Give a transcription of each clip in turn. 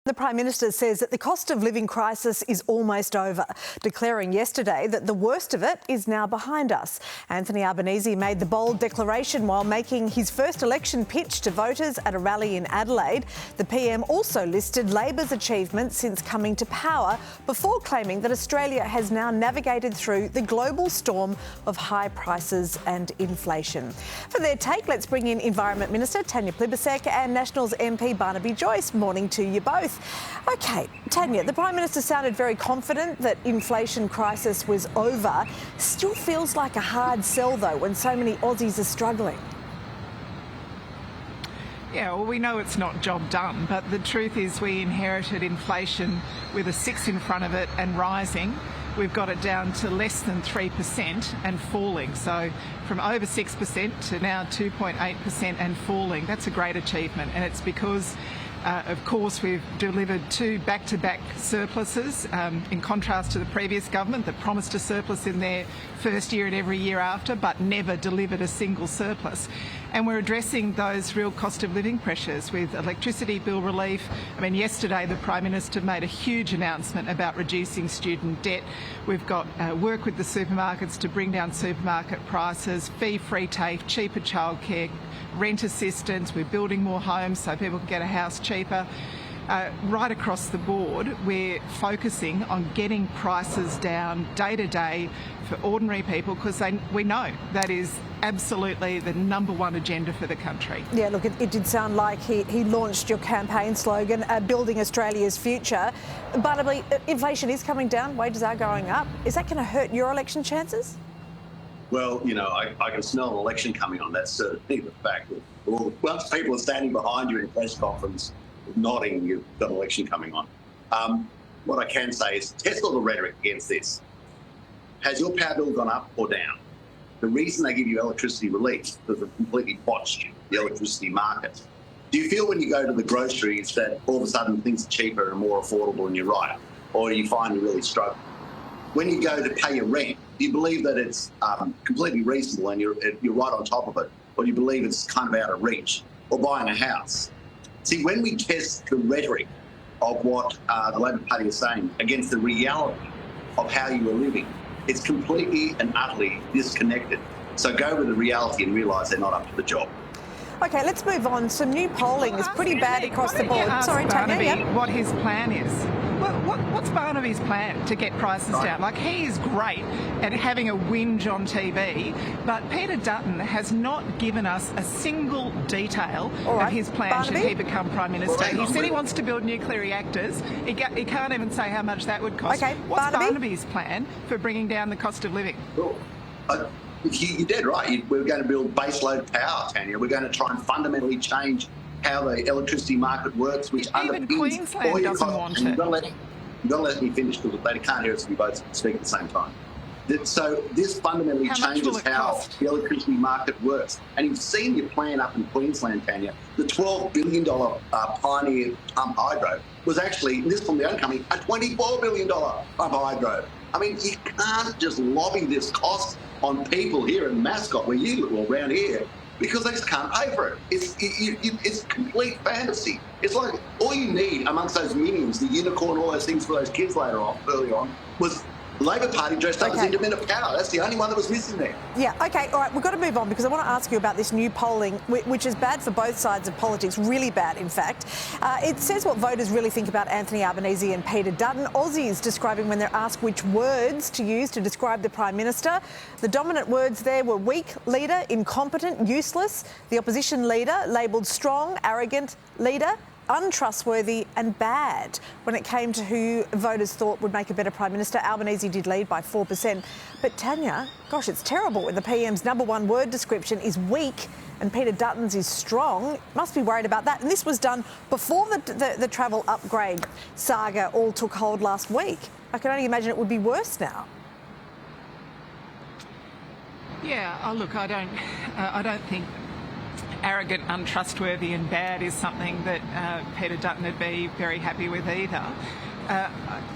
The Prime Minister says that the cost of living crisis is almost over, declaring yesterday that the worst of it is now behind us. Anthony Albanese made the bold declaration while making his first election pitch to voters at a rally in Adelaide. The PM also listed Labor's achievements since coming to power before claiming that Australia has now navigated through the global storm of high prices and inflation. For their take, let's bring in Environment Minister Tanya Plibersek and Nationals MP Barnaby Joyce. Morning to you both. OK, Tanya, the Prime Minister sounded very confident that inflation crisis was over. Still feels like a hard sell, though, when so many Aussies are struggling. Yeah, well, we know it's not job done, but the truth is we inherited inflation with a 6 in front of it and rising. We've got it down to less than 3% and falling. So from over 6% to now 2.8% and falling. That's a great achievement, and it's because of course, we've delivered 2 back-to-back surpluses, in contrast to the previous government that promised a surplus in their first year and every year after, but never delivered a single surplus. And we're addressing those real cost of living pressures with electricity bill relief. I mean, yesterday the Prime Minister made a huge announcement about reducing student debt. We've got work with the supermarkets to bring down supermarket prices, fee-free TAFE, cheaper childcare, rent assistance. We're building more homes so people can get a house cheaper. Right across the board, we're focusing on getting prices down day to day for ordinary people, because we know that is absolutely the #1 agenda for the country. Yeah, look, it did sound like he launched your campaign slogan, Building Australia's Future. Barnaby, inflation is coming down, wages are going up. Is that going to hurt your election chances? Well, you know, I can smell an election coming on. That's certainly the fact. Once people are standing behind you in a press conference nodding, you've got an election coming on. What I can say is test all the rhetoric against this. Has your power bill gone up or down? The reason they give you electricity relief is because they've completely botched the electricity market. Do you feel when you go to the groceries that all of a sudden things are cheaper and more affordable and you're right? Or do you find you really struggle? When you go to pay your rent, do you believe that it's completely reasonable and you're right on top of it? Or do you believe it's kind of out of reach? Or buying a house? See, when we test the rhetoric of what the Labor Party is saying against the reality of how you are living, it's completely and utterly disconnected. So go with the reality and realise they're not up to the job. OK, let's move on. Some new polling is pretty bad across the board. Sorry, Tanya, what his plan is. What's Barnaby's plan to get prices down? Like, he is great at having a whinge on TV, but Peter Dutton has not given us a single detail of his plan Barnaby? should he become Prime Minister. He said he wants to build nuclear reactors. He can't even say how much that would cost. Okay, what's Barnaby's plan for bringing down the cost of living? Well, you're dead right. We're going to build baseload power, Tanya. We're going to try and fundamentally change how the electricity market works, which even Queensland all your doesn't costs. want You've it. got to let me finish because they can't hear us if we both speak at the same time. So this fundamentally changes how the electricity market works. And you've seen your plan up in Queensland, Tanya. The $12 billion Pioneer pump hydro was actually, and this from the own company, a $24 billion pump hydro. I mean, you can't just lobby this cost on people here in Mascot, where you live, or around here, because they just can't pay for it. It's complete fantasy. It's like all you need amongst those minions, the unicorn, all those things for those kids early on, was the Labor Party dressed up as independent power. That's the only one that was missing there. Yeah, OK, all right, we've got to move on because I want to ask you about this new polling, which is bad for both sides of politics, really bad, in fact. It says what voters really think about Anthony Albanese and Peter Dutton. Aussies describing when they're asked which words to use to describe the Prime Minister. The dominant words there were weak leader, incompetent, useless. The opposition leader labelled strong, arrogant leader, untrustworthy and bad. When it came to who voters thought would make a better Prime Minister, Albanese did lead by 4%. But Tanya, gosh, it's terrible when the PM's #1 word description is weak and Peter Dutton's is strong. Must be worried about that. And this was done before the travel upgrade saga all took hold last week. I can only imagine it would be worse now. Yeah, look, I don't think arrogant, untrustworthy and bad is something that Peter Dutton would be very happy with either.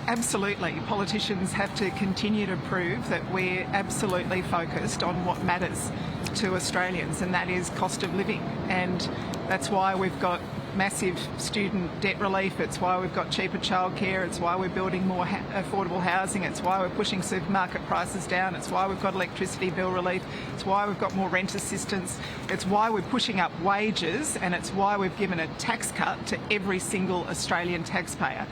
Absolutely, politicians have to continue to prove that we're absolutely focused on what matters to Australians, and that is cost of living. And that's why we've got massive student debt relief. It's why we've got cheaper childcare. It's why we're building more affordable housing. It's why we're pushing supermarket prices down. It's why we've got electricity bill relief. It's why we've got more rent assistance. It's why we're pushing up wages, and it's why we've given a tax cut to every single Australian taxpayer.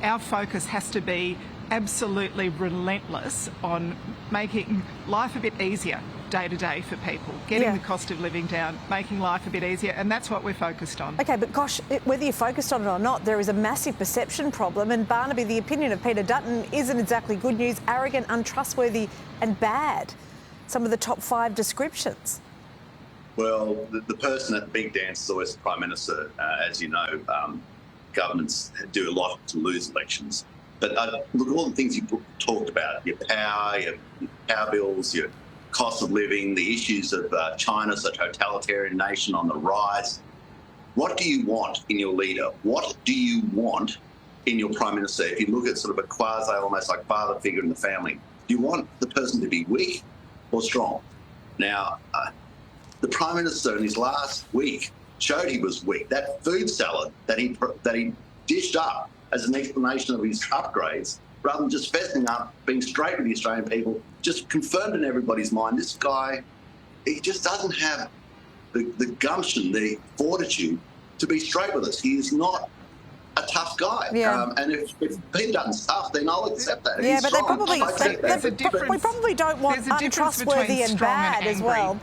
Our focus has to be absolutely relentless on making life a bit easier day to day for people, getting the cost of living down, making life a bit easier, and that's what we're focused on. OK, but gosh, whether you're focused on it or not, there is a massive perception problem, and Barnaby, the opinion of Peter Dutton isn't exactly good news, arrogant, untrustworthy and bad. Some of the top 5 descriptions. Well, the person at the big dance is always the Prime Minister. As you know, governments do a lot to lose elections. But look at all the things you talked about, your power bills, your cost of living, the issues of China as a totalitarian nation on the rise. What do you want in your leader? What do you want in your Prime Minister? If you look at sort of a quasi, almost like father figure in the family, do you want the person to be weak or strong? Now, the Prime Minister in his last week showed he was weak. That food salad that he dished up as an explanation of his upgrades, rather than just fessing up, being straight with the Australian people, just confirmed in everybody's mind, this guy, he just doesn't have the gumption, the fortitude to be straight with us. He is not a tough guy. Yeah. And if Peter Dutton's tough, then I'll accept that. If Yeah, he's but strong, they probably, we probably don't want untrustworthy and bad as well.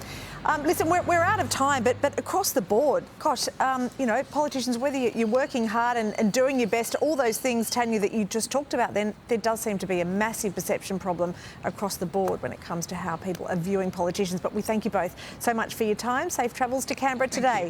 Listen, we're out of time, but across the board, gosh, you know, politicians, whether you're working hard and doing your best, all those things, Tanya, that you just talked about, then there does seem to be a massive perception problem across the board when it comes to how people are viewing politicians. But we thank you both so much for your time. Safe travels to Canberra today.